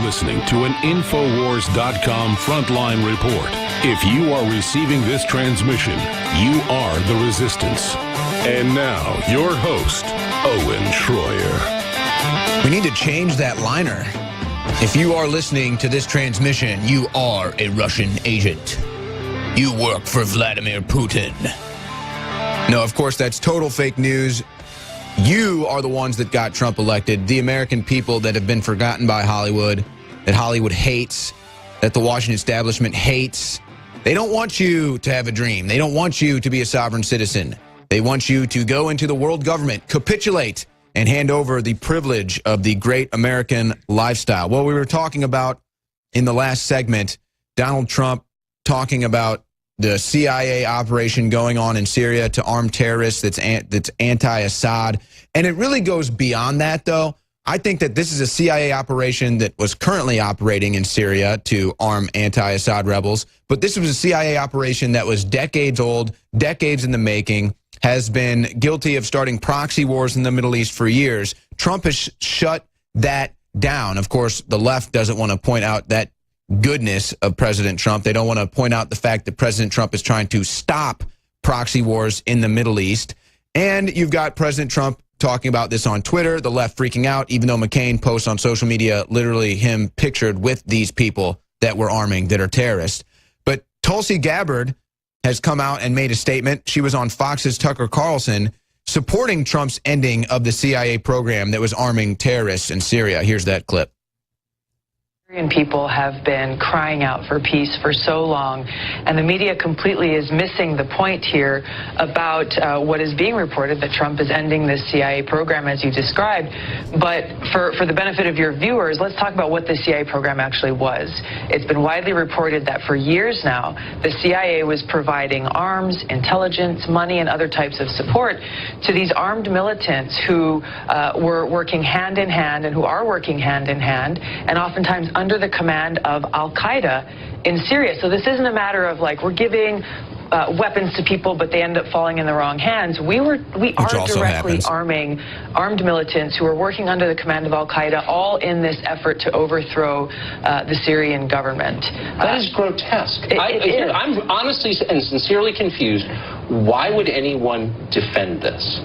listening to an Infowars.com frontline report. If you are receiving this transmission, you are the resistance. And now, your host, Owen Schroyer. We need to change that liner. If you are listening to this transmission, you are a Russian agent. You work for Vladimir Putin. No, of course, that's total fake news. You are the ones that got Trump elected, the American people that have been forgotten by Hollywood, that Hollywood hates, that the Washington establishment hates. They don't want you to have a dream. They don't want you to be a sovereign citizen. They want you to go into the world government, capitulate, and hand over the privilege of the great American lifestyle. Well, we were talking about in the last segment, Donald Trump talking about the CIA operation going on in Syria to arm terrorists that's anti-Assad. And it really goes beyond that, though. I think that this is a CIA operation that was currently operating in Syria to arm anti-Assad rebels. But this was a CIA operation that was decades old, decades in the making, has been guilty of starting proxy wars in the Middle East for years. Trump has shut that down. Of course, the left doesn't want to point out that goodness of President Trump. They don't want to point out the fact that President Trump is trying to stop proxy wars in the Middle East. And you've got President Trump talking about this on Twitter, the left freaking out, even though McCain posts on social media literally him pictured with these people that we're arming that are terrorists. But Tulsi Gabbard has come out and made a statement. She was on Fox's Tucker Carlson supporting Trump's ending of the CIA program that was arming terrorists in Syria. Here's that clip. Syrian people have been crying out for peace for so long, and the media completely is missing the point here about what is being reported, that Trump is ending this CIA program as you described. But for the benefit of your viewers, let's talk about what the CIA program actually was. It's been widely reported that for years now, the CIA was providing arms, intelligence, money, and other types of support to these armed militants who were working hand in hand and who are working hand in hand, and oftentimes under the command of al-Qaeda in Syria. So this isn't a matter of like we're giving weapons to people, but they end up falling in the wrong hands. We are directly arming armed militants who are working under the command of al-Qaeda, all in this effort to overthrow the Syrian government. That is grotesque. I'm honestly and sincerely confused. Why would anyone defend this?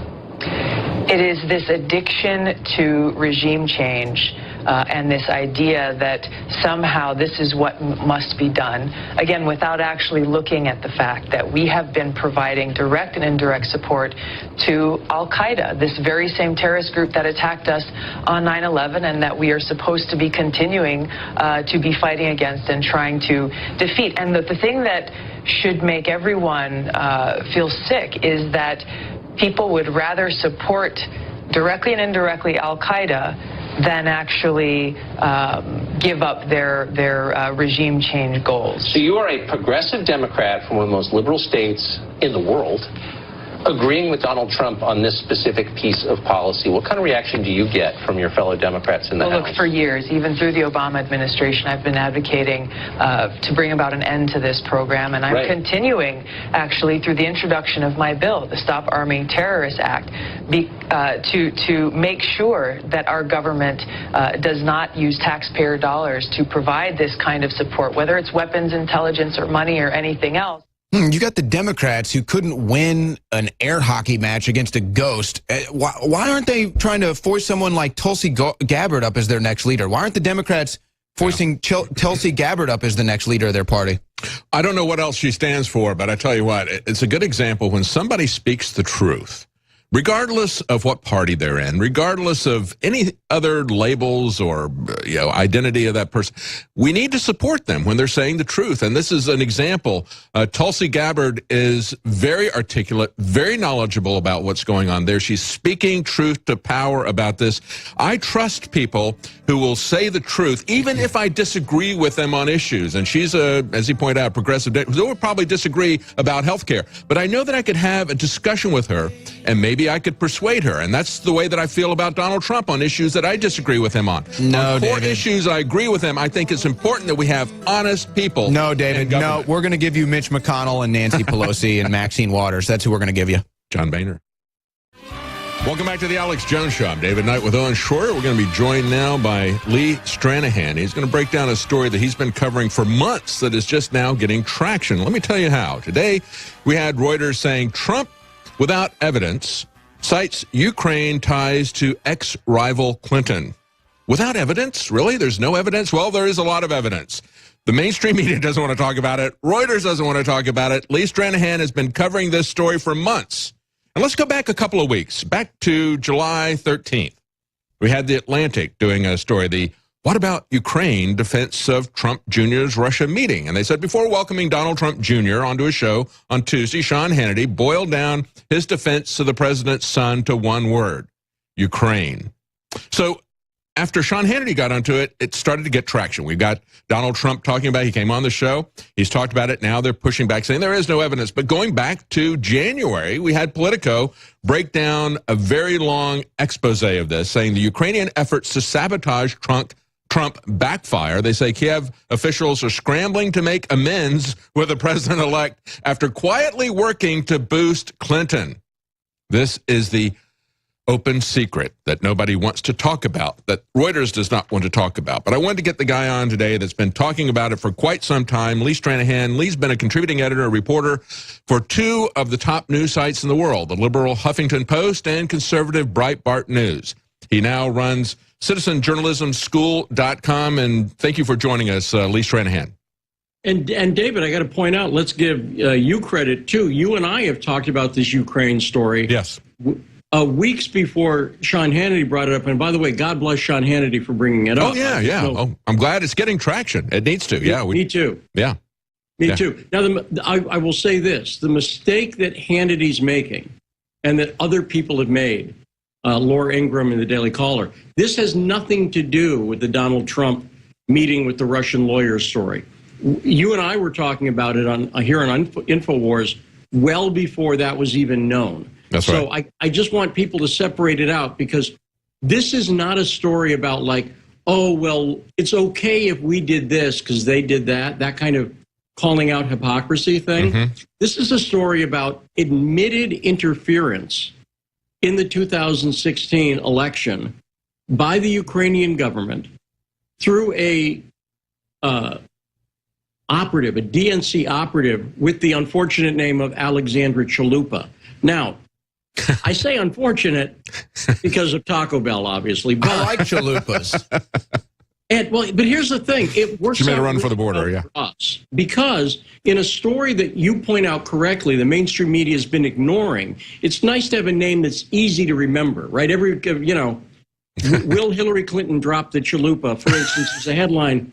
It is this addiction to regime change and this idea that somehow this is what must be done, again, without actually looking at the fact that we have been providing direct and indirect support to al-Qaeda, this very same terrorist group that attacked us on 9/11 and that we are supposed to be continuing to be fighting against and trying to defeat. And the thing that should make everyone feel sick is that people would rather support directly and indirectly al-Qaeda than actually give up their regime change goals. So you are a progressive Democrat from one of the most liberal states in the world, agreeing with Donald Trump on this specific piece of policy. What kind of reaction do you get from your fellow Democrats in the House? Look, for years, even through the Obama administration, I've been advocating to bring about an end to this program, and I'm continuing, actually, through the introduction of my bill, the Stop Arming Terrorists Act, to make sure that our government does not use taxpayer dollars to provide this kind of support, whether it's weapons, intelligence, or money, or anything else. You got the Democrats who couldn't win an air hockey match against a ghost. Why aren't they trying to force someone like Tulsi Gabbard up as their next leader? Why aren't the Democrats forcing Tulsi Gabbard up as the next leader of their party? I don't know what else she stands for, but I tell you what, it's a good example when somebody speaks the truth, regardless of what party they're in, regardless of any other labels or identity of that person. We need to support them when they're saying the truth. And this is an example. Tulsi Gabbard is very articulate, very knowledgeable about what's going on there. She's speaking truth to power about this. I trust people who will say the truth, even if I disagree with them on issues. And she's, as he pointed out, progressive, who will probably disagree about health care. But I know that I could have a discussion with her, and maybe I could persuade her. And that's the way that I feel about Donald Trump on issues that I disagree with him on. No, on core David. issues I agree with him. I think it's important that we have honest people. No, David, no. We're going to give you Mitch McConnell and Nancy Pelosi and Maxine Waters. That's who we're going to give you. John Boehner. Welcome back to the Alex Jones Show. I'm David Knight with Owen Shroyer. We're going to be joined now by Lee Stranahan. He's going to break down a story that he's been covering for months that is just now getting traction. Let me tell you how. Today, we had Reuters saying Trump, without evidence, cites Ukraine ties to ex-rival Clinton. Without evidence? Really? There's no evidence? Well, there is a lot of evidence. The mainstream media doesn't want to talk about it. Reuters doesn't want to talk about it. Lee Stranahan has been covering this story for months. And let's go back a couple of weeks, back to July 13th. We had The Atlantic doing a story, the What About Ukraine defense of Trump Jr.'s Russia meeting. And they said before welcoming Donald Trump Jr. onto a show on Tuesday, Sean Hannity boiled down his defense of the president's son to one word, Ukraine. So after Sean Hannity got onto it, it started to get traction. We've got Donald Trump talking about it. He came on the show. He's talked about it. Now they're pushing back, saying there is no evidence. But going back to January, we had Politico break down a very long expose of this, saying the Ukrainian efforts to sabotage Trump backfire. They say Kiev officials are scrambling to make amends with the president-elect after quietly working to boost Clinton. This is the open secret that nobody wants to talk about, that Reuters does not want to talk about. But I wanted to get the guy on today that's been talking about it for quite some time, Lee Stranahan. Lee's been a contributing editor, a reporter for two of the top news sites in the world, the liberal Huffington Post and conservative Breitbart News. He now runs citizenjournalismschool.com, and thank you for joining us, Lee Stranahan. And David, I got to point out, let's give you credit, too. You and I have talked about this Ukraine story. Yes. Weeks before Sean Hannity brought it up, and by the way, God bless Sean Hannity for bringing it up. Oh, yeah, yeah. So, I'm glad it's getting traction. It needs to, yeah. Me too. Yeah. Me too. Now, I will say this. The mistake that Hannity's making and that other people have made, Laura Ingraham in the Daily Caller, this has nothing to do with the Donald Trump meeting with the Russian lawyers story. You and I were talking about it here on InfoWars well before that was even known. That's so right. I just want people to separate it out, because this is not a story about like, oh, well, it's okay if we did this because they did that kind of calling out hypocrisy thing. Mm-hmm. This is a story about admitted interference in the 2016 election by the Ukrainian government through a DNC operative with the unfortunate name of Alexandra Chalupa. Now, I say unfortunate because of Taco Bell, obviously. But I like chalupas. But here's the thing: it works. She made a out run for the border, for us, because in a story that you point out correctly, the mainstream media has been ignoring. It's nice to have a name that's easy to remember, right? Will Hillary Clinton drop the chalupa, for instance, as a headline?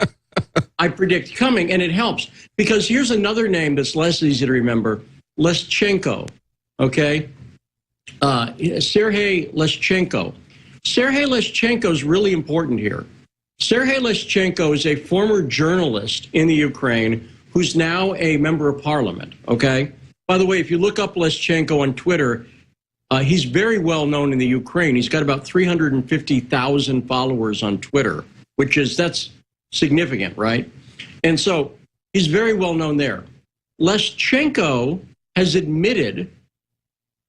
I predict coming, and it helps because here's another name that's less easy to remember: Lezcano. Okay. Sergei Lezcano. Sergei Lezcano is really important here. Sergei Lezcano is a former journalist in the Ukraine who's now a member of parliament, okay? By the way, if you look up Lezcano on Twitter, he's very well known in the Ukraine. He's got about 350,000 followers on Twitter, that's significant, right? And so he's very well known there. Lezcano has admitted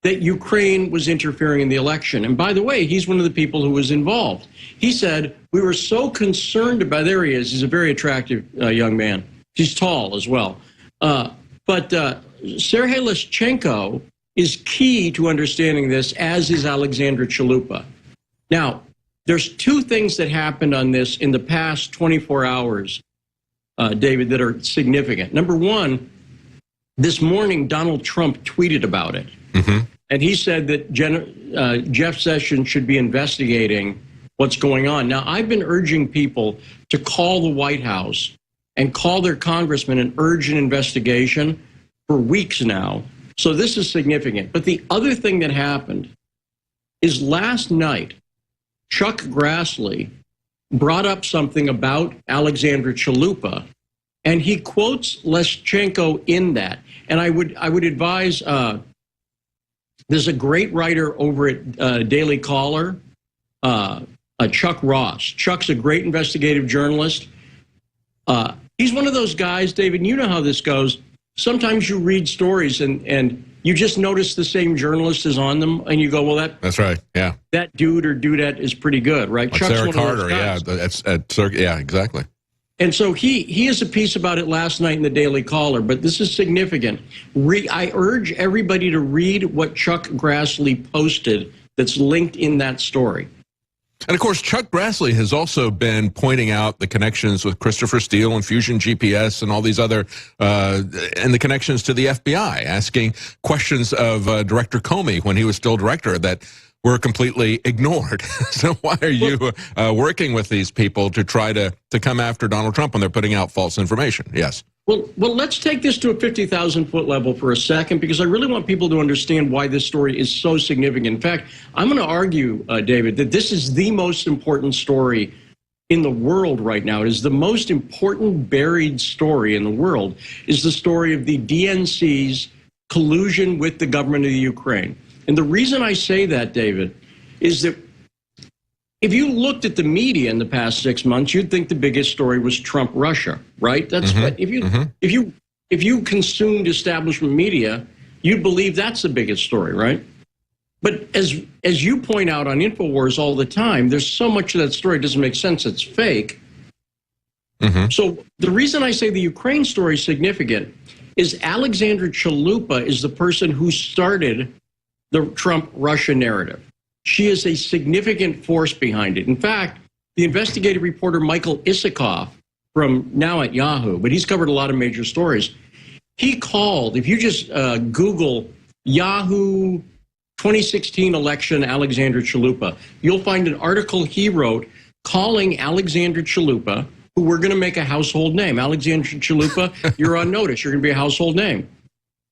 that Ukraine was interfering in the election. And by the way, he's one of the people who was involved. He said, we were so concerned about, there he is, he's a very attractive young man. He's tall as well. But Sergei Lezcano is key to understanding this, as is Alexandra Chalupa. Now, there's two things that happened on this in the past 24 hours, David, that are significant. Number one, this morning, Donald Trump tweeted about it. Mm-hmm. And he said that Jeff Sessions should be investigating what's going on. Now, I've been urging people to call the White House and call their congressman and urge an investigation for weeks now. So this is significant. But the other thing that happened is last night, Chuck Grassley brought up something about Alexandra Chalupa, and he quotes Lezcano in that. And I would advise, there's a great writer over at Daily Caller, Chuck Ross. Chuck's a great investigative journalist. He's one of those guys, David, you know how this goes. Sometimes you read stories and you just notice the same journalist is on them, and you go, well, that's right. Yeah. That dude or dudette is pretty good, right? Like Chuck's Sarah one of those Carter, guys. yeah, exactly. And so he has a piece about it last night in the Daily Caller, but this is significant. I urge everybody to read what Chuck Grassley posted that's linked in that story. And of course, Chuck Grassley has also been pointing out the connections with Christopher Steele and Fusion GPS and all these other, and the connections to the FBI, asking questions of Director Comey when he was still director that were completely ignored. So why are you working with these people to try to come after Donald Trump when they're putting out false information? Yes. Well, let's take this to a 50,000-foot level for a second, because I really want people to understand why this story is so significant. In fact, I'm going to argue, David, that this is the most important story in the world right now. It is the most important buried story in the world, is the story of the DNC's collusion with the government of the Ukraine. And the reason I say that, David, is that if you looked at the media in the past 6 months, you'd think the biggest story was Trump-Russia, right? That's what, if you consumed establishment media, you'd believe that's the biggest story, right? But as you point out on InfoWars all the time, there's so much of that story doesn't make sense. It's fake. So the reason I say the Ukraine story is significant is Alexandra Chalupa is the person who started the Trump-Russia narrative. She is a significant force behind it. In fact, the investigative reporter Michael Isikoff, from now at Yahoo, but he's covered a lot of major stories, he called, if you just Google Yahoo 2016 election Alexandra Chalupa, you'll find an article he wrote calling Alexandra Chalupa, who we're going to make a household name. Alexandra Chalupa, you're on notice. You're going to be a household name.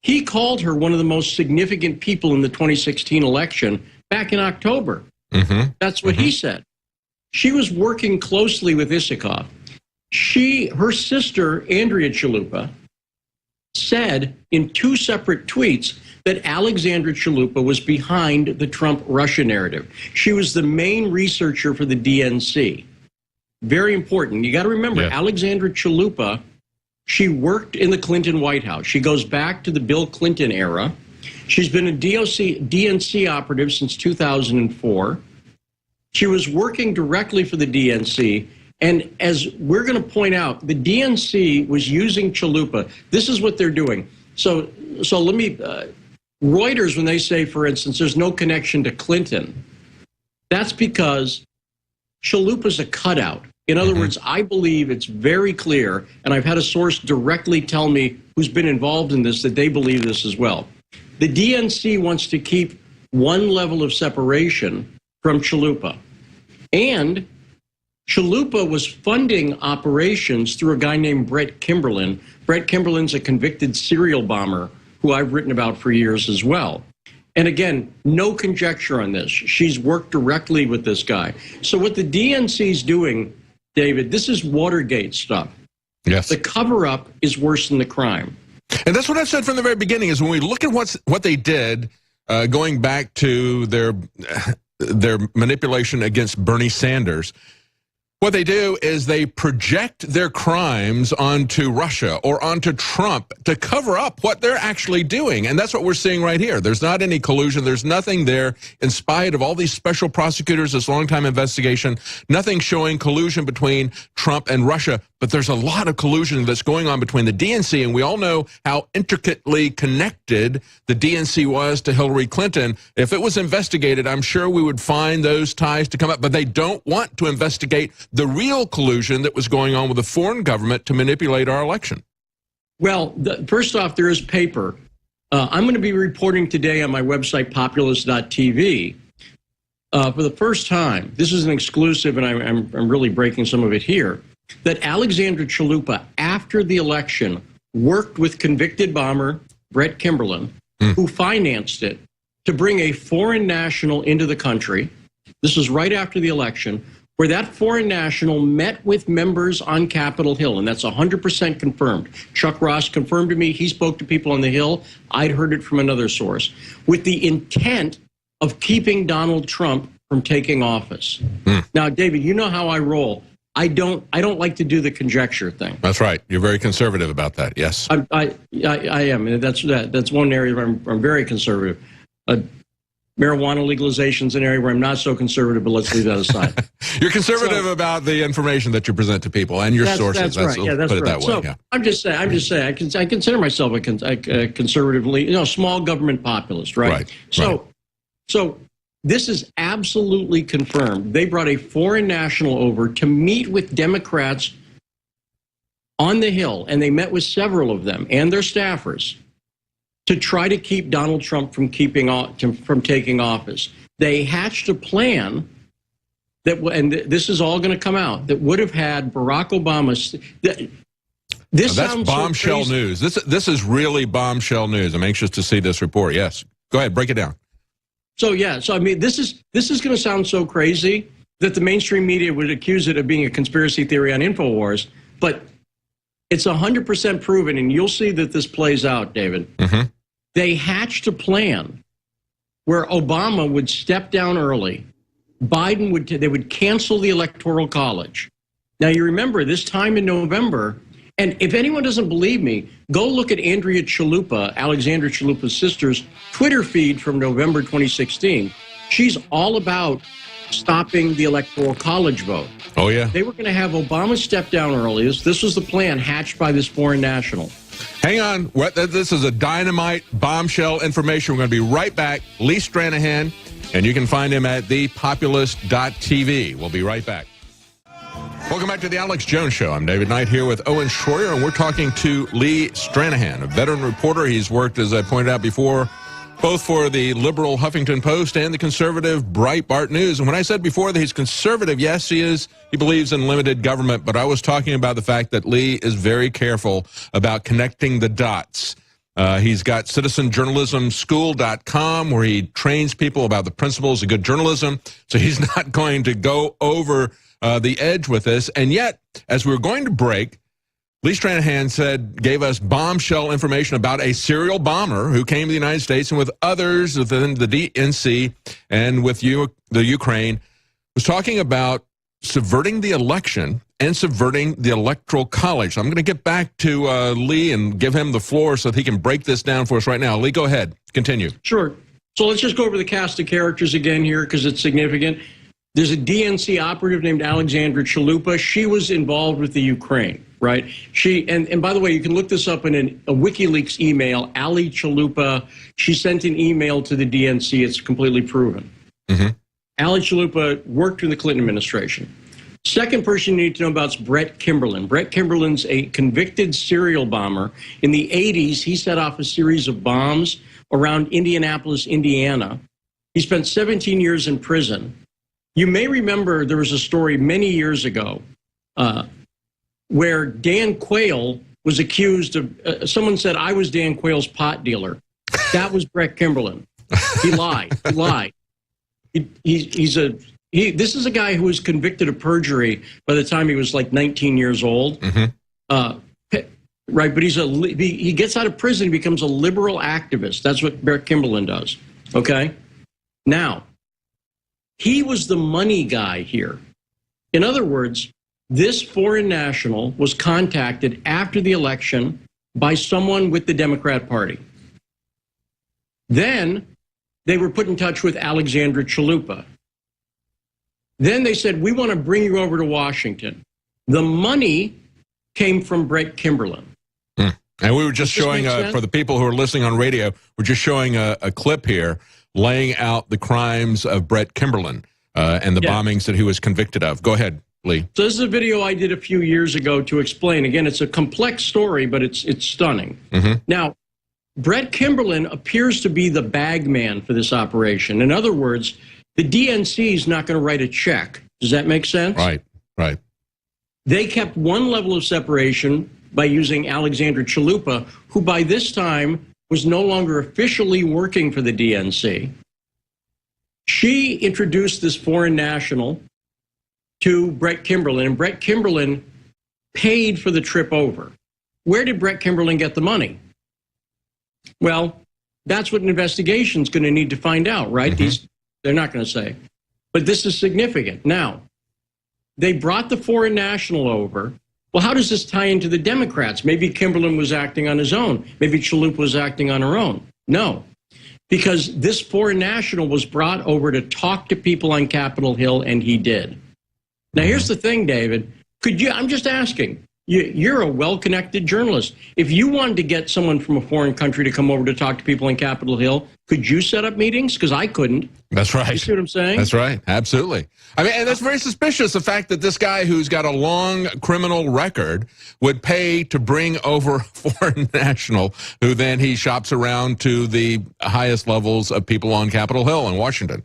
He called her one of the most significant people in the 2016 election back in October. That's what he said. She was working closely with Isikoff. Her sister, Andrea Chalupa, said in 2 separate tweets that Alexandra Chalupa was behind the Trump-Russia narrative. She was the main researcher for the DNC. Very important. You got to remember, Alexandra Chalupa, she worked in the Clinton White House. She goes back to the Bill Clinton era. She's been a DNC operative since 2004. She was working directly for the DNC. And as we're going to point out, the DNC was using Chalupa. This is what they're doing. So let me, Reuters, when they say, for instance, there's no connection to Clinton, that's because Chalupa's a cutout. In other words, I believe it's very clear, and I've had a source directly tell me who's been involved in this, that they believe this as well. The DNC wants to keep one level of separation from Chalupa. And Chalupa was funding operations through a guy named Brett Kimberlin. Brett Kimberlin's a convicted serial bomber who I've written about for years as well. And again, no conjecture on this. She's worked directly with this guy. So what the DNC's doing, David, this is Watergate stuff. Yes. The cover-up is worse than the crime. And that's what I've said from the very beginning, is when we look at what they did, going back to their manipulation against Bernie Sanders, what they do is they project their crimes onto Russia or onto Trump to cover up what they're actually doing. And that's what we're seeing right here. There's not any collusion. There's nothing there, in spite of all these special prosecutors, this long-time investigation, nothing showing collusion between Trump and Russia. But there's a lot of collusion that's going on between the DNC, and we all know how intricately connected the DNC was to Hillary Clinton. If it was investigated, I'm sure we would find those ties to come up, but they don't want to investigate the real collusion that was going on with a foreign government to manipulate our election. Well, first off, there is paper. I'm going to be reporting today on my website, populist.tv, for the first time. This is an exclusive, and I'm really breaking some of it here, that Alexandra Chalupa, after the election, worked with convicted bomber Brett Kimberlin, who financed it, to bring a foreign national into the country. This was right after the election, where that foreign national met with members on Capitol Hill, and that's 100% confirmed. Chuck Ross confirmed to me he spoke to people on the Hill. I'd heard it from another source, with the intent of keeping Donald Trump from taking office. Now, David, you know how I roll. I don't like to do the conjecture thing. That's right. You're very conservative about that. Yes. I am. And that's one area where I'm very conservative. Marijuana legalization is an area where I'm not so conservative, but let's leave that aside. You're conservative about the information that you present to people and your sources. That's right. Yeah, that's put it right. that way. So yeah. I'm just saying. I consider myself a conservatively, small government populist, right? Right. So this is absolutely confirmed. They brought a foreign national over to meet with Democrats on the Hill, and they met with several of them and their staffers to try to keep Donald Trump from taking office. They hatched a plan that, and this is all going to come out, that would have had Barack Obama. That's bombshell news. This is really bombshell news. I'm anxious to see this report. Yes, go ahead, break it down. So I mean, this is going to sound so crazy that the mainstream media would accuse it of being a conspiracy theory on InfoWars, but it's 100% proven, and you'll see that this plays out, David. Mm-hmm. They hatched a plan where Obama would step down early. Biden would cancel the Electoral College. Now, you remember this time in November, and if anyone doesn't believe me, go look at Andrea Chalupa, Alexandra Chalupa's sister's Twitter feed from November 2016. She's all about stopping the Electoral College vote. Oh, yeah. They were going to have Obama step down early. This was the plan hatched by this foreign national. Hang on. This is a dynamite bombshell information. We're going to be right back. Lee Stranahan, and you can find him at thepopulist.tv. We'll be right back. Welcome back to the Alex Jones Show. I'm David Knight here with Owen Schroyer, and we're talking to Lee Stranahan, a veteran reporter. He's worked, as I pointed out before, both for the liberal Huffington Post and the conservative Breitbart News. And when I said before that he's conservative, yes, he is. He believes in limited government. But I was talking about the fact that Lee is very careful about connecting the dots. He's got citizenjournalismschool.com, where he trains people about the principles of good journalism. So he's not going to go over the edge with this. And yet, as we were going to break, Lee Stranahan gave us bombshell information about a serial bomber who came to the United States and with others within the DNC and with the Ukraine, was talking about subverting the election and subverting the Electoral College. So I'm going to get back to Lee and give him the floor so that he can break this down for us right now. Lee, go ahead. Continue. Sure. So let's just go over the cast of characters again here because it's significant. There's a DNC operative named Alexandra Chalupa. She was involved with the Ukraine, right? And by the way, you can look this up in a WikiLeaks email. Ali Chalupa, she sent an email to the DNC. It's completely proven. Mm-hmm. Ali Chalupa worked in the Clinton administration. Second person you need to know about is Brett Kimberlin. Brett Kimberlin's a convicted serial bomber. In the 80s, he set off a series of bombs around Indianapolis, Indiana. He spent 17 years in prison. You may remember there was a story many years ago where Dan Quayle was accused of, someone said, I was Dan Quayle's pot dealer. That was Brett Kimberlin. He lied. He lied. This is a guy who was convicted of perjury by the time he was like 19 years old. Mm-hmm. Right, but he gets out of prison, he becomes a liberal activist. That's what Brett Kimberlin does. Okay? Now, he was the money guy here. In other words, this foreign national was contacted after the election by someone with the Democrat Party. Then they were put in touch with Alexandra Chalupa. Then they said, we want to bring you over to Washington. The money came from Brett Kimberlin. And we were just showing, for the people who are listening on radio, we're just showing a clip here laying out the crimes of Brett Kimberlin and the bombings that he was convicted of. Go ahead, Lee. So this is a video I did a few years ago to explain. Again, it's a complex story, but it's stunning. Mm-hmm. Now, Brett Kimberlin appears to be the bag man for this operation. In other words, the DNC is not going to write a check. Does that make sense? Right, right. They kept one level of separation by using Alexandra Chalupa, who by this time was no longer officially working for the DNC. She introduced this foreign national to Brett Kimberlin, and Brett Kimberlin paid for the trip over. Where did Brett Kimberlin get the money? Well, that's what an investigation is going to need to find out, right? Mm-hmm. They're not going to say. But this is significant. Now, they brought the foreign national over. Well, how does this tie into the Democrats? Maybe Kimberlin was acting on his own. Maybe Chalupa was acting on her own. No, because this foreign national was brought over to talk to people on Capitol Hill, and he did. Now, here's the thing, David. I'm just asking. You're a well-connected journalist. If you wanted to get someone from a foreign country to come over to talk to people on Capitol Hill, could you set up meetings? Because I couldn't. That's right. You see what I'm saying? That's right. Absolutely. I mean, and that's very suspicious, the fact that this guy who's got a long criminal record would pay to bring over a foreign national who then he shops around to the highest levels of people on Capitol Hill in Washington.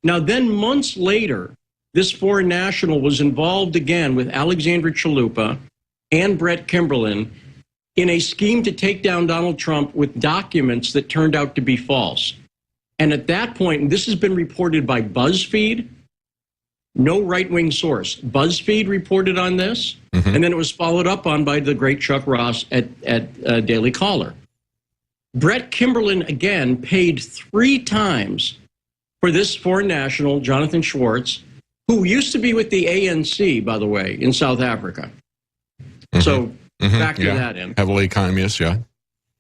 Now, then months later, this foreign national was involved again with Alexandra Chalupa and Brett Kimberlin in a scheme to take down Donald Trump with documents that turned out to be false. And at that point, and this has been reported by BuzzFeed, no right-wing source. BuzzFeed reported on this, and then it was followed up on by the great Chuck Ross at Daily Caller. Brett Kimberlin, again, paid 3 times for this foreign national, Jonathan Schwartz, who used to be with the ANC, by the way, in South Africa. So factor that in. Heavily communist, yeah.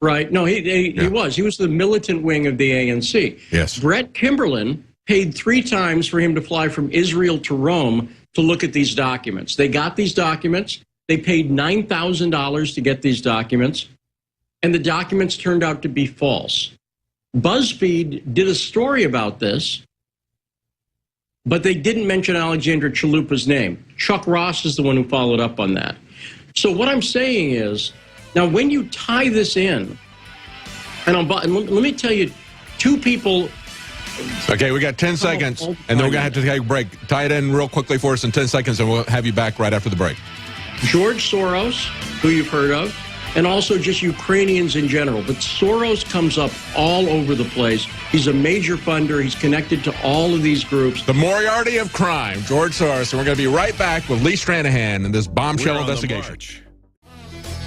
Right. No, he was. He was the militant wing of the ANC. Yes. Brett Kimberlin paid 3 times for him to fly from Israel to Rome to look at these documents. They got these documents. They paid $9,000 to get these documents, and the documents turned out to be false. BuzzFeed did a story about this, but they didn't mention Alexandra Chalupa's name. Chuck Ross is the one who followed up on that. So what I'm saying is, now when you tie this in, and let me tell you, 2 people. Okay, we got 10 seconds, and then we're going to have to take a break. Tie it in real quickly for us in 10 seconds, and we'll have you back right after the break. George Soros, who you've heard of, and also just Ukrainians in general. But Soros comes up all over the place. He's a major funder. He's connected to all of these groups. The Moriarty of crime, George Soros. And we're going to be right back with Lee Stranahan in this bombshell investigation.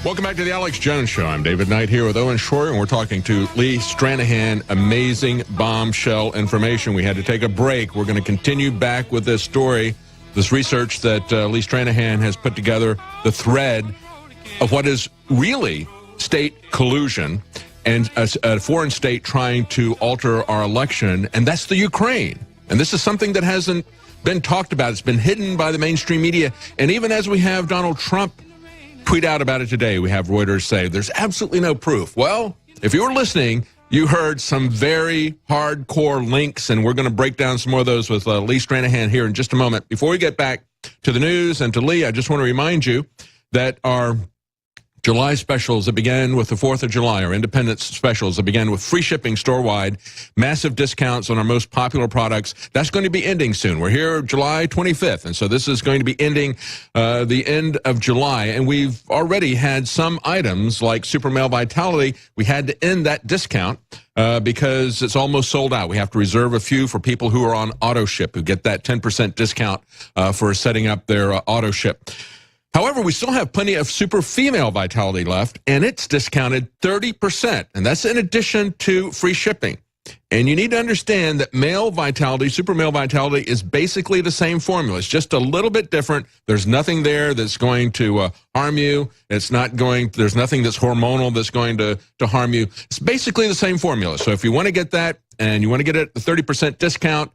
Welcome back to the Alex Jones Show. I'm David Knight here with Owen Schroyer, and we're talking to Lee Stranahan. Amazing bombshell information. We had to take a break. We're going to continue back with this story, this research that Lee Stranahan has put together, the thread of what is really state collusion and a foreign state trying to alter our election, and that's the Ukraine. And this is something that hasn't been talked about. It's been hidden by the mainstream media. And even as we have Donald Trump tweet out about it today, we have Reuters say there's absolutely no proof. Well, if you were listening, you heard some very hardcore links, and we're going to break down some more of those with Lee Stranahan here in just a moment. Before we get back to the news and to Lee, I just want to remind you that our July specials that began with the 4th of July, or Independence specials that began with free shipping store-wide, massive discounts on our most popular products. That's going to be ending soon. We're here July 25th, and so this is going to be ending the end of July. And we've already had some items like Super Male Vitality. We had to end that discount because it's almost sold out. We have to reserve a few for people who are on auto ship, who get that 10% discount for setting up their auto ship. However, we still have plenty of Super Female Vitality left, and it's discounted 30%, and that's in addition to free shipping. And you need to understand that male vitality, Super Male Vitality, is basically the same formula. It's just a little bit different. There's nothing there that's going to harm you. There's nothing that's hormonal that's going to harm you. It's basically the same formula. So if you want to get that, and you want to get it at the 30% discount,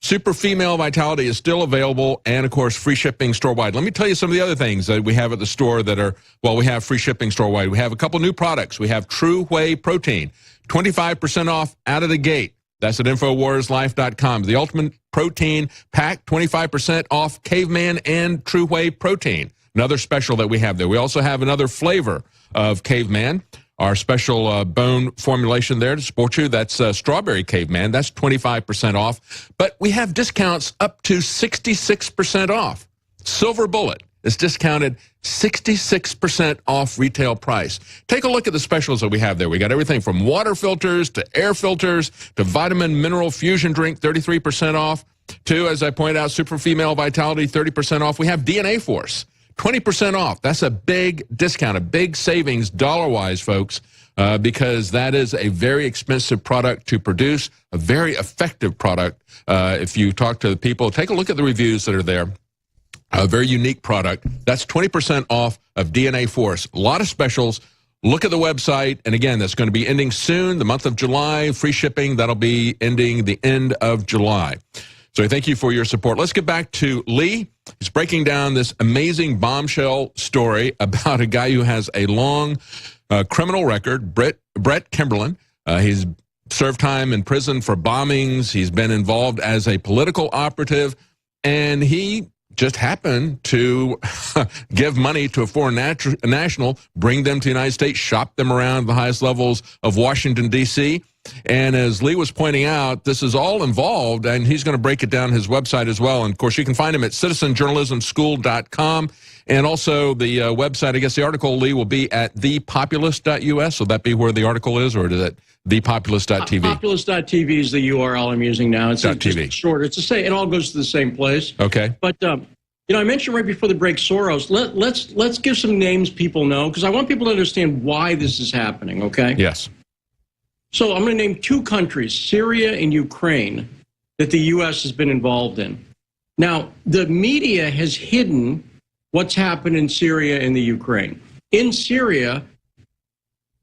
Super Female Vitality is still available, and, of course, free shipping store-wide. Let me tell you some of the other things that we have at the store that are, well, we have free shipping store-wide. We have a couple new products. We have True Whey Protein, 25% off out of the gate. That's at InfoWarsLife.com. The Ultimate Protein Pack, 25% off Caveman and True Whey Protein. Another special that we have there. We also have another flavor of Caveman. Our special bone formulation there to support you, that's Strawberry Caveman. That's 25% off. But we have discounts up to 66% off. Silver Bullet is discounted 66% off retail price. Take a look at the specials that we have there. We got everything from water filters to air filters to vitamin mineral fusion drink, 33% off, to, as I point out, Super Female Vitality, 30% off. We have DNA Force, 20% off. That's a big discount, a big savings dollar-wise, folks, because that is a very expensive product to produce, a very effective product. If you talk to the people, take a look at the reviews that are there. A very unique product. That's 20% off of DNA Force. A lot of specials. Look at the website. And again, that's going to be ending soon, the month of July. Free shipping, that'll be ending the end of July. So thank you for your support. Let's get back to Lee. He's breaking down this amazing bombshell story about a guy who has a long criminal record, Brett Kimberlin. He's served time in prison for bombings. He's been involved as a political operative, and he just happened to give money to a foreign national, bring them to the United States, shop them around the highest levels of Washington, D.C., and as Lee was pointing out, this is all involved, and he's going to break it down on his website as well. And, of course, you can find him at citizenjournalismschool.com. And also the website, I guess the article, Lee, will be at thepopulist.us. Will that be where the article is, or is it thepopulist.tv? Populist.tv is the URL I'm using now. It's .tv. Short. It's the same. It all goes to the same place. Okay. But, you know, I mentioned right before the break Soros. Let's give some names people know, because I want people to understand why this is happening, okay? Yes. So I'm going to name two countries, Syria and Ukraine, that the U.S. has been involved in. Now, the media has hidden what's happened in Syria and the Ukraine. In Syria,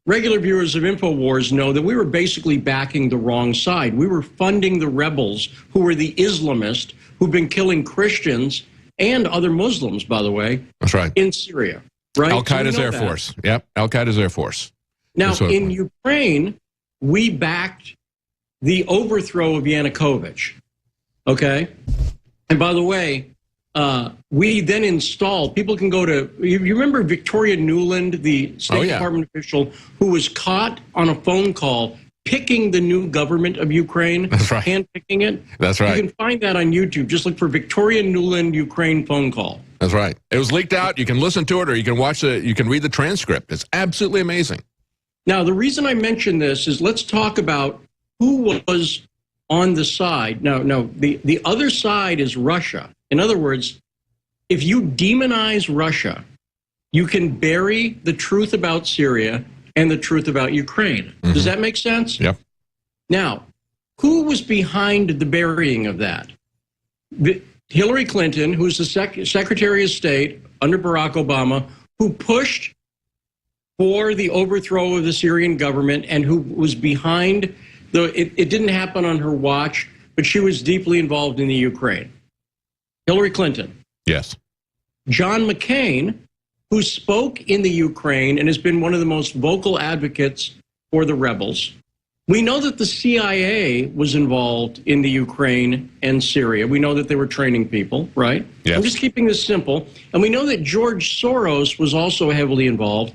regular viewers of InfoWars know that we were basically backing the wrong side. We were funding the rebels who were the Islamists who've been killing Christians and other Muslims, by the way. That's right. In Syria, right? Al-Qaeda's Air Force. Yep, Al-Qaeda's Air Force. Now, in Ukraine, we backed the overthrow of Yanukovych, okay? And by the way, we then installed, people can go to, you remember Victoria Nuland, the State Department official, who was caught on a phone call picking the new government of Ukraine? That's right. Hand-picking it? That's right. You can find that on YouTube. Just look for Victoria Nuland Ukraine phone call. That's right. It was leaked out. You can listen to it, or you can watch it. You can read the transcript. It's absolutely amazing. Now, the reason I mention this is let's talk about who was on the side. No, the other side is Russia. In other words, if you demonize Russia, you can bury the truth about Syria and the truth about Ukraine. Mm-hmm. Does that make sense? Yep. Now, who was behind the burying of that? Hillary Clinton, who's the Secretary of State under Barack Obama, who pushed for the overthrow of the Syrian government and who was behind it didn't happen on her watch, but she was deeply involved in the Ukraine. Hillary Clinton. Yes. John McCain, who spoke in the Ukraine and has been one of the most vocal advocates for the rebels. We know that the CIA was involved in the Ukraine and Syria. We know that they were training people, right? Yes. I'm just keeping this simple. And we know that George Soros was also heavily involved.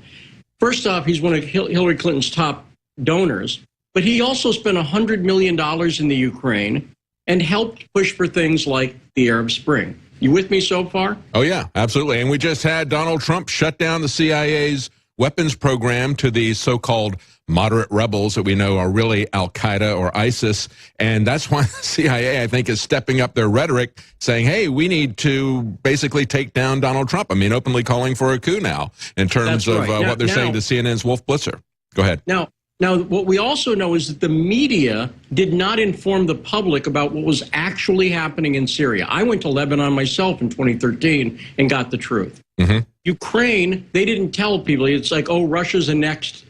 First off, he's one of Hillary Clinton's top donors, but he also spent $100 million in the Ukraine and helped push for things like the Arab Spring. You with me so far? Oh, yeah, absolutely. And we just had Donald Trump shut down the CIA's weapons program to these so-called moderate rebels that we know are really Al-Qaeda or ISIS. And that's why the CIA, I think, is stepping up their rhetoric, saying, hey, we need to basically take down Donald Trump. I mean, openly calling for a coup now in terms of what they're saying to CNN's Wolf Blitzer. Go ahead. Now, what we also know is that the media did not inform the public about what was actually happening in Syria. I went to Lebanon myself in 2013 and got the truth. Mm-hmm. Ukraine, they didn't tell people. It's like, oh, Russia's annexed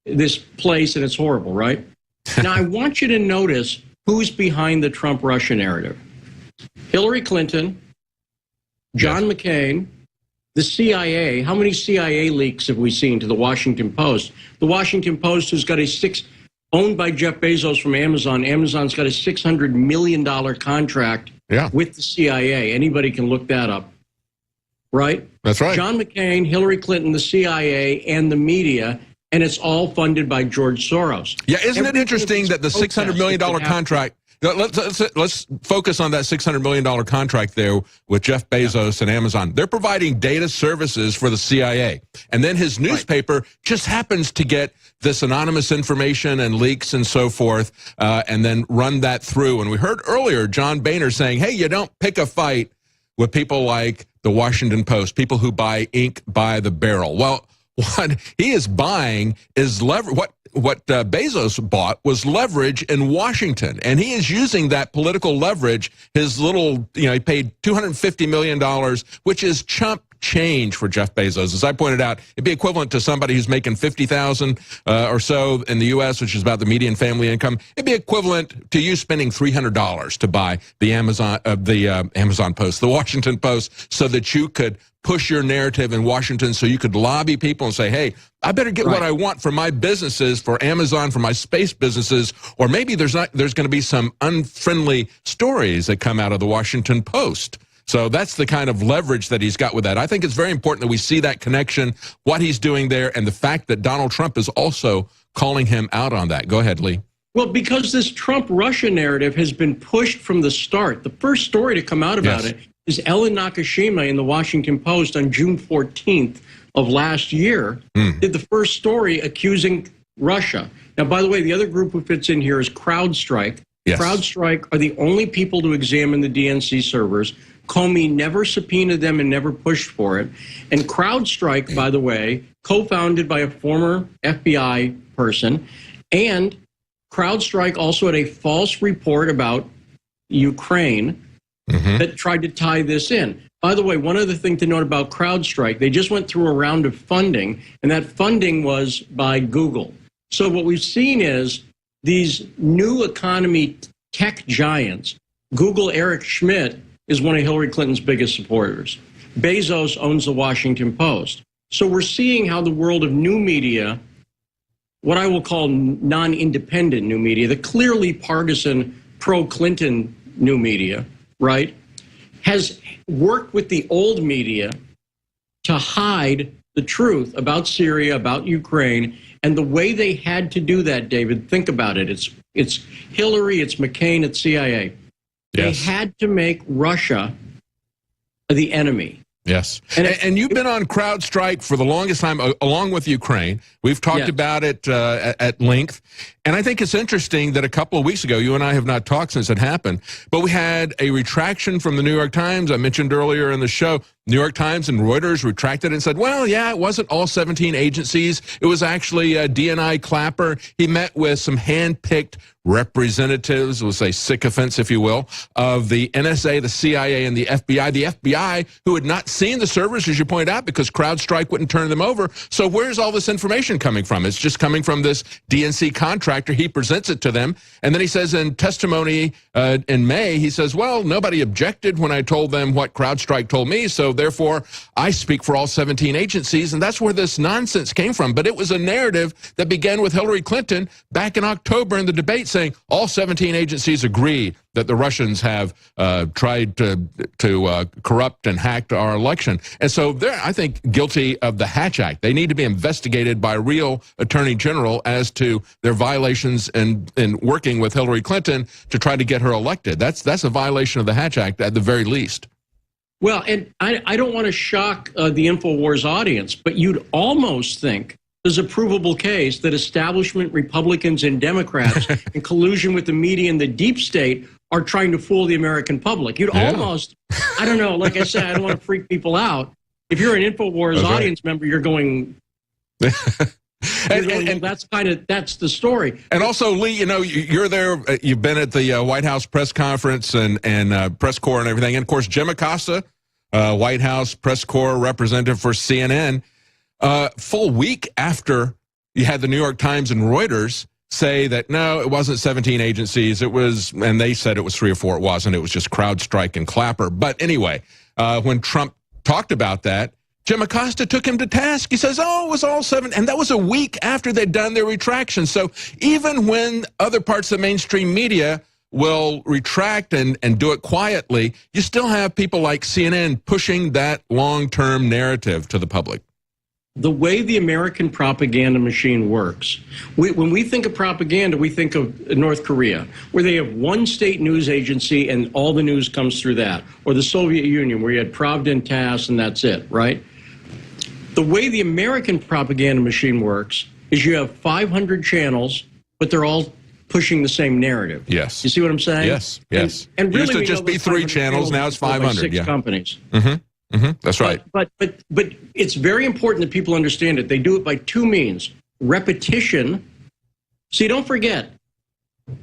this place and it's horrible, right? Now, I want you to notice who's behind the Trump-Russia narrative. Hillary Clinton, John McCain, the CIA. How many CIA leaks have we seen to the Washington Post? The Washington Post, who's got owned by Jeff Bezos from Amazon. Amazon's got a $600 million contract with the CIA. Anybody can look that up, right? That's right. John McCain, Hillary Clinton, the CIA, and the media, and it's all funded by George Soros. Yeah, isn't it interesting that the $600 million contract, let's focus on that $600 million contract there with Jeff Bezos and Amazon. They're providing data services for the CIA. And then his newspaper just happens to get this anonymous information and leaks and so forth, and then run that through. And we heard earlier John Boehner saying, hey, you don't pick a fight with people like the Washington Post, people who buy ink by the barrel. Well, what he is buying is what Bezos bought was leverage in Washington, and he is using that political leverage. His little, he paid $250 million, which is chump change for Jeff Bezos. As I pointed out, it'd be equivalent to somebody who's making $50,000 or so in the U.S., which is about the median family income. It'd be equivalent to you spending $300 to buy the Amazon Post, the Washington Post, so that you could push your narrative in Washington, so you could lobby people and say, hey, I better get what I want for my businesses, for Amazon, for my space businesses, or maybe there's going to be some unfriendly stories that come out of the Washington Post. So that's the kind of leverage that he's got with that. I think it's very important that we see that connection, what he's doing there, and the fact that Donald Trump is also calling him out on that. Go ahead, Lee. Well, because this Trump-Russia narrative has been pushed from the start. The first story to come out about it is Ellen Nakashima in the Washington Post on June 14th of last year did the first story accusing Russia. Now, by the way, the other group who fits in here is CrowdStrike. Yes. CrowdStrike are the only people to examine the DNC servers. Comey never subpoenaed them and never pushed for it. And CrowdStrike, by the way, co-founded by a former FBI person, and CrowdStrike also had a false report about Ukraine that tried to tie this in. By the way, one other thing to note about CrowdStrike, they just went through a round of funding, and that funding was by Google. So what we've seen is these new economy tech giants. Google, Eric Schmidt, is one of Hillary Clinton's biggest supporters. Bezos owns the Washington Post. So we're seeing how the world of new media, what I will call non-independent new media, the clearly partisan pro-Clinton new media, right, has worked with the old media to hide the truth about Syria, about Ukraine, and the way they had to do that, David, think about it. It's Hillary, it's McCain, it's CIA. They had to make Russia the enemy. Yes. And you've been on CrowdStrike for the longest time, along with Ukraine. We've talked about it at length. And I think it's interesting that a couple of weeks ago, you and I have not talked since it happened, but we had a retraction from the New York Times. I mentioned earlier in the show, New York Times and Reuters retracted and said, well, yeah, it wasn't all 17 agencies. It was actually DNI Clapper. He met with some hand-picked representatives, we'll say sycophants, if you will, of the NSA, the CIA, and the FBI. The FBI, who had not seen the servers, as you point out, because CrowdStrike wouldn't turn them over. So where's all this information coming from? It's just coming from this DNC contractor. He presents it to them. And then he says in testimony in May, he says, well, nobody objected when I told them what CrowdStrike told me, so therefore I speak for all 17 agencies. And that's where this nonsense came from. But it was a narrative that began with Hillary Clinton back in October in the debate, saying all 17 agencies agree that the Russians have tried to corrupt and hacked our election. And so they're, I think, guilty of the Hatch Act. They need to be investigated by a real attorney general as to their violations in working with Hillary Clinton to try to get her elected. That's a violation of the Hatch Act at the very least. Well, and I don't want to shock the InfoWars audience, but you'd almost think there's a provable case that establishment Republicans and Democrats in collusion with the media and the deep state are trying to fool the American public. You'd almost, I don't know, like I said, I don't want to freak people out. If you're an InfoWars audience member, you're going... and that's the story. And also, Lee, you know, you're there. You've been at the White House press conference and press corps and everything. And of course, Jim Acosta, White House press corps representative for CNN, full week after you had the New York Times and Reuters say that no, it wasn't 17 agencies. It was, and they said it was 3 or 4. It wasn't. It was just CrowdStrike and Clapper. But anyway, when Trump talked about that, Jim Acosta took him to task. He says, oh, it was all 7. And that was a week after they'd done their retraction. So even when other parts of the mainstream media will retract and do it quietly, you still have people like CNN pushing that long-term narrative to the public. The way the American propaganda machine works, when we think of propaganda, we think of North Korea, where they have one state news agency and all the news comes through that, or the Soviet Union, where you had Pravda and TASS and that's it, right? The way the American propaganda machine works is you have 500 channels, but they're all pushing the same narrative. Yes. You see what I'm saying? Yes, yes. And really, used to just be 3 channels, now it's 500. 6 companies. That's right. But it's very important that people understand it. They do it by 2 means: repetition See, don't forget,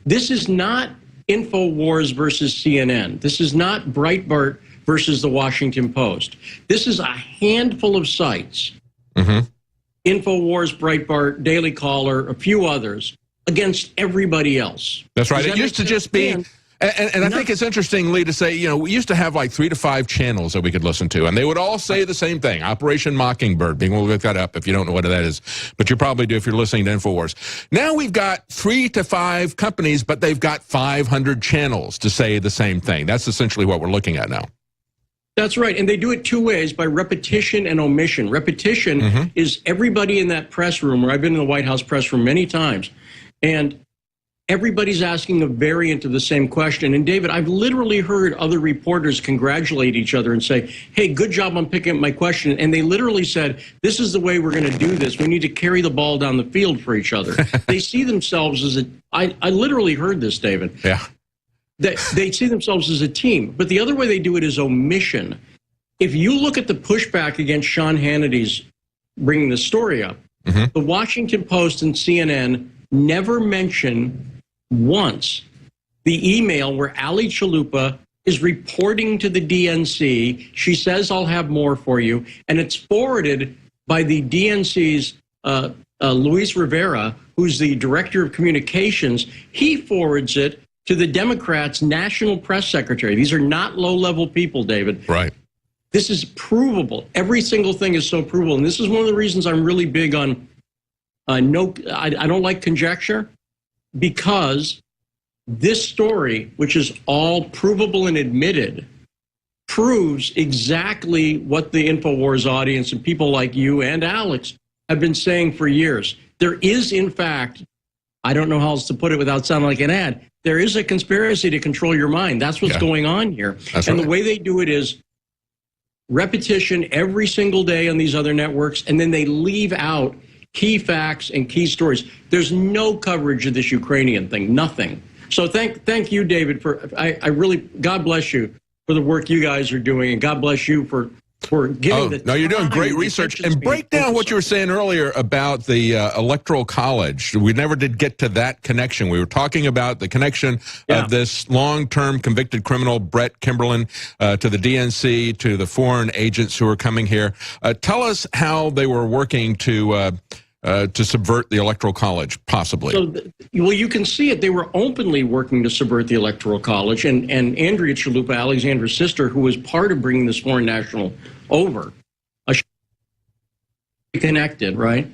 this is not InfoWars versus CNN. This is not Breitbart versus the Washington Post. This is a handful of sites, InfoWars, Breitbart, Daily Caller, a few others, against everybody else. That's right. It used to just be, and I think it's interesting, Lee, to say, you know, we used to have like 3 to 5 channels that we could listen to, and they would all say the same thing. Operation Mockingbird, we'll look that up if you don't know what that is, but you probably do if you're listening to InfoWars. Now we've got 3 to 5 companies, but they've got 500 channels to say the same thing. That's essentially what we're looking at now. That's right, and they do it 2 ways, by repetition and omission. Repetition is everybody in that press room, where I've been in the White House press room many times, and everybody's asking a variant of the same question. And David, I've literally heard other reporters congratulate each other and say, hey, good job on picking up my question. And they literally said, this is the way we're going to do this. We need to carry the ball down the field for each other. They see themselves as I literally heard this, David. Yeah. They see themselves as a team. But the other way they do it is omission. If you look at the pushback against Sean Hannity's bringing the story up, the Washington Post and CNN never mention once the email where Ali Chalupa is reporting to the DNC. She says, I'll have more for you. And it's forwarded by the DNC's Luis Rivera, who's the director of communications. He forwards it to the Democrats' national press secretary. These are not low-level people, David. Right. This is provable. Every single thing is so provable. And this is one of the reasons I'm really big on I don't like conjecture, because this story, which is all provable and admitted, proves exactly what the InfoWars audience and people like you and Alex have been saying for years. There is, in fact, I don't know how else to put it without sounding like an ad, there is a conspiracy to control your mind. That's what's going on here. That's and right. The way they do it is repetition every single day on these other networks, and then they leave out key facts and key stories. There's no coverage of this Ukrainian thing, nothing. So thank you, David, for I really, God bless you for the work you guys are doing, and God bless you for giving the no, you're doing great time, research. And break down what you were saying earlier about the Electoral College. We never did get to that connection. We were talking about the connection of this long-term convicted criminal, Brett Kimberlin, to the DNC, to the foreign agents who are coming here. Tell us how they were working to subvert the Electoral College, possibly. So, well, you can see it. They were openly working to subvert the Electoral College, and Andrea Chalupa, Alexandra's sister, who was part of bringing this foreign national over, connected, right?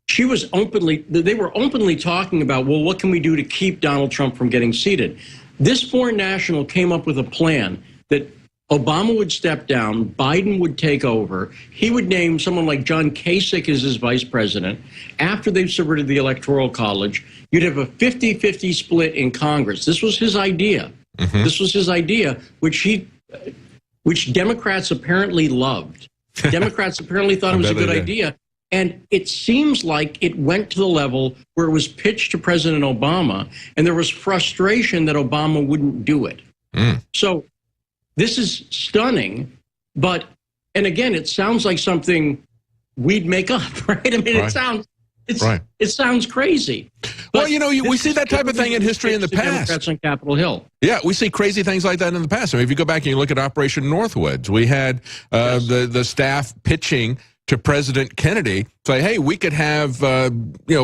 She was they were openly talking about, well, what can we do to keep Donald Trump from getting seated? This foreign national came up with a plan that Obama would step down, Biden would take over, he would name someone like John Kasich as his vice president. After they've subverted the Electoral College, you'd have a 50-50 split in Congress. This was his idea. This was his idea, which Democrats apparently loved. Democrats apparently thought it was a good idea. And it seems like it went to the level where it was pitched to President Obama, and there was frustration that Obama wouldn't do it. So this is stunning, and again, it sounds like something we'd make up, right? I mean, it sounds crazy. Well, you know, we see that type of thing in history in the past. Democrats on Capitol Hill. Yeah, we see crazy things like that in the past. I mean, if you go back and you look at Operation Northwoods, we had the staff pitching to President Kennedy, say, hey, we could have,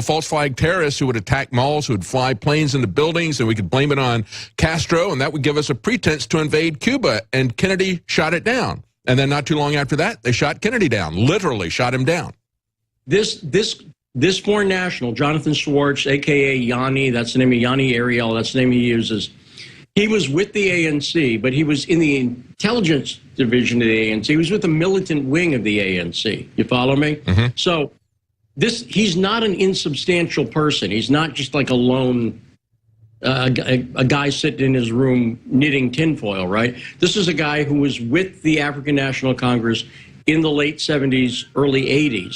false flag terrorists who would attack malls, who would fly planes into buildings, and we could blame it on Castro, and that would give us a pretense to invade Cuba. And Kennedy shot it down. And then not too long after that, they shot Kennedy down, literally shot him down. This foreign national, Jonathan Schwartz, a.k.a. Yanni, that's the name of Yanni Ariel, that's the name he uses. He was with the ANC, but he was in the intelligence division of the ANC. He was with the militant wing of the ANC. You follow me? So he's not an insubstantial person. He's not just like a lone a guy sitting in his room knitting tinfoil, right? This is a guy who was with the African National Congress in the late 70s, early 80s.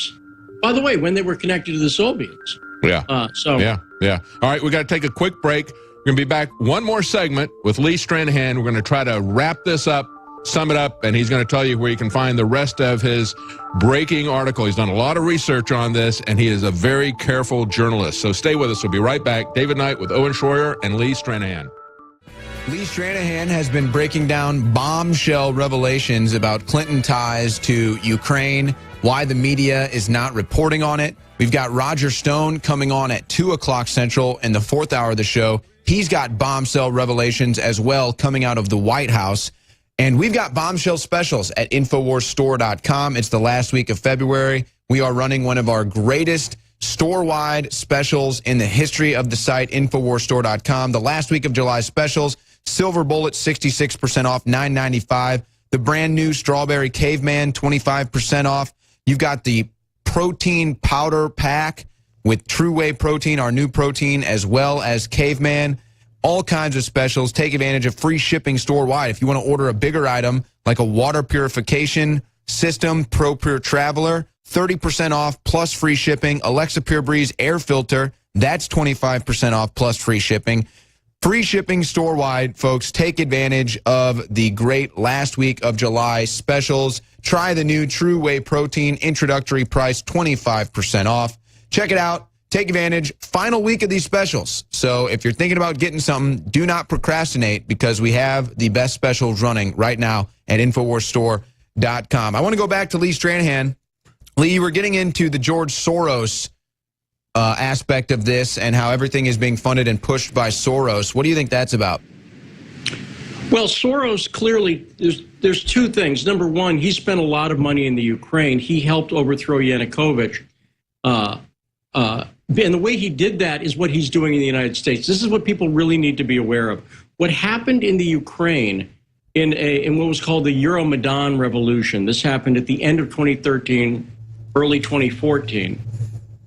By the way, when they were connected to the Soviets. Yeah. Yeah. All right, we got to take a quick break. We're going to be back one more segment with Lee Stranahan. We're going to try to wrap this up sum it up, and he's going to tell you where you can find the rest of his breaking article. He's done a lot of research on this, and he is a very careful journalist. So stay with us. We'll be right back. David Knight with Owen Schroyer and Lee Stranahan. Lee Stranahan has been breaking down bombshell revelations about Clinton ties to Ukraine, why the media is not reporting on it. We've got Roger Stone coming on at 2 o'clock Central in the 4th hour of the show. He's got bombshell revelations as well coming out of the White House. And we've got bombshell specials at InfoWarsStore.com. It's the last week of February. We are running one of our greatest store-wide specials in the history of the site, InfoWarsStore.com. The last week of July specials, Silver Bullet, 66% off, $9.95. The brand new Strawberry Caveman, 25% off. You've got the protein powder pack with True Whey protein, our new protein, as well as Caveman. All kinds of specials. Take advantage of free shipping store-wide. If you want to order a bigger item, like a water purification system, Pro Pure Traveler, 30% off plus free shipping. Alexa Pure Breeze air filter, that's 25% off plus free shipping. Free shipping store-wide, folks. Take advantage of the great last week of July specials. Try the new True Whey protein, introductory price, 25% off. Check it out. Take advantage. Final week of these specials. So if you're thinking about getting something, do not procrastinate because we have the best specials running right now at InfoWarsStore.com. I want to go back to Lee Stranahan. Lee, we're getting into the George Soros aspect of this and how everything is being funded and pushed by Soros. What do you think that's about? Well, Soros clearly, there's two things. Number one, he spent a lot of money in the Ukraine. He helped overthrow Yanukovych. And the way he did that is what he's doing in the United States. This is what people really need to be aware of. What happened in the Ukraine in what was called the Euromaidan Revolution, this happened at the end of 2013, early 2014,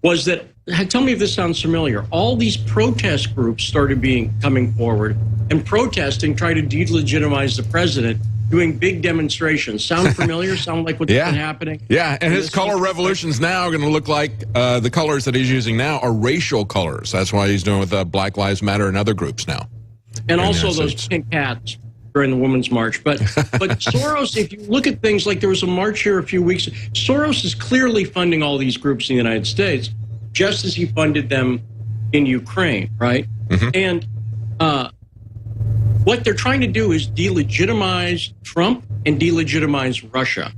was that, tell me if this sounds familiar, all these protest groups started coming forward and protesting, trying to delegitimize the president, doing big demonstrations. Sound familiar? Sound like what's been happening? Yeah, and his color revolutions now are going to look like the colors that he's using now are racial colors. That's why he's doing with Black Lives Matter and other groups now. And also those pink hats during the Women's March. But Soros, if you look at things like there was a march here a few weeks, Soros is clearly funding all these groups in the United States, just as he funded them in Ukraine, right? Mm-hmm. And what they're trying to do is delegitimize Trump and delegitimize Russia.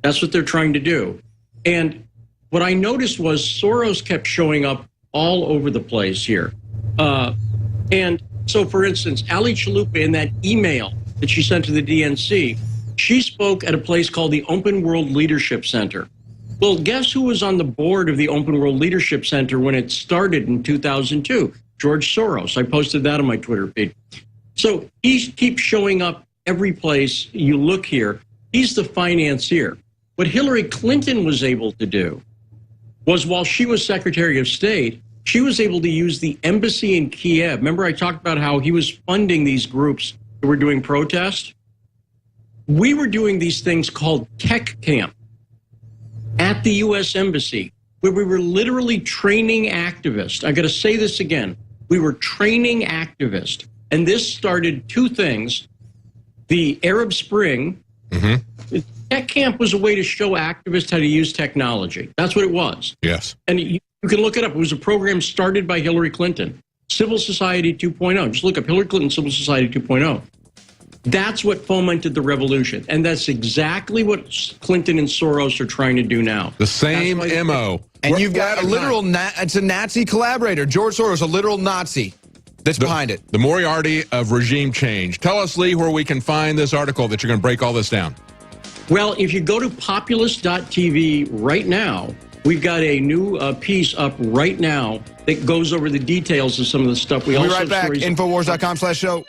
That's what they're trying to do. And what I noticed was Soros kept showing up all over the place here. And so, for instance, Ali Chalupa, in that email that she sent to the DNC, she spoke at a place called the Open World Leadership Center. Well, guess who was on the board of the Open World Leadership Center when it started in 2002? George Soros. I posted that on my Twitter feed. So he keeps showing up every place you look here. He's the financier. What Hillary Clinton was able to do was, while she was Secretary of State, she was able to use the embassy in Kiev. Remember I talked about how he was funding these groups that were doing protests? We were doing these things called tech camp at the U.S. Embassy, where we were literally training activists. I got to say this again. We were training activists. And this started two things. The Arab Spring, tech camp was a way to show activists how to use technology. That's what it was. Yes. And you can look it up. It was a program started by Hillary Clinton. Civil Society 2.0. Just look up Hillary Clinton Civil Society 2.0. That's what fomented the revolution. And that's exactly what Clinton and Soros are trying to do now. The same MO. And you've got a literal, it's a Nazi collaborator. George Soros, a literal Nazi. That's behind it. The Moriarty of regime change. Tell us, Lee, where we can find this article that you're going to break all this down. Well, if you go to populist.tv right now, we've got a new piece up right now that goes over the details of some of the stuff. We'll be right back. Infowars.com/show.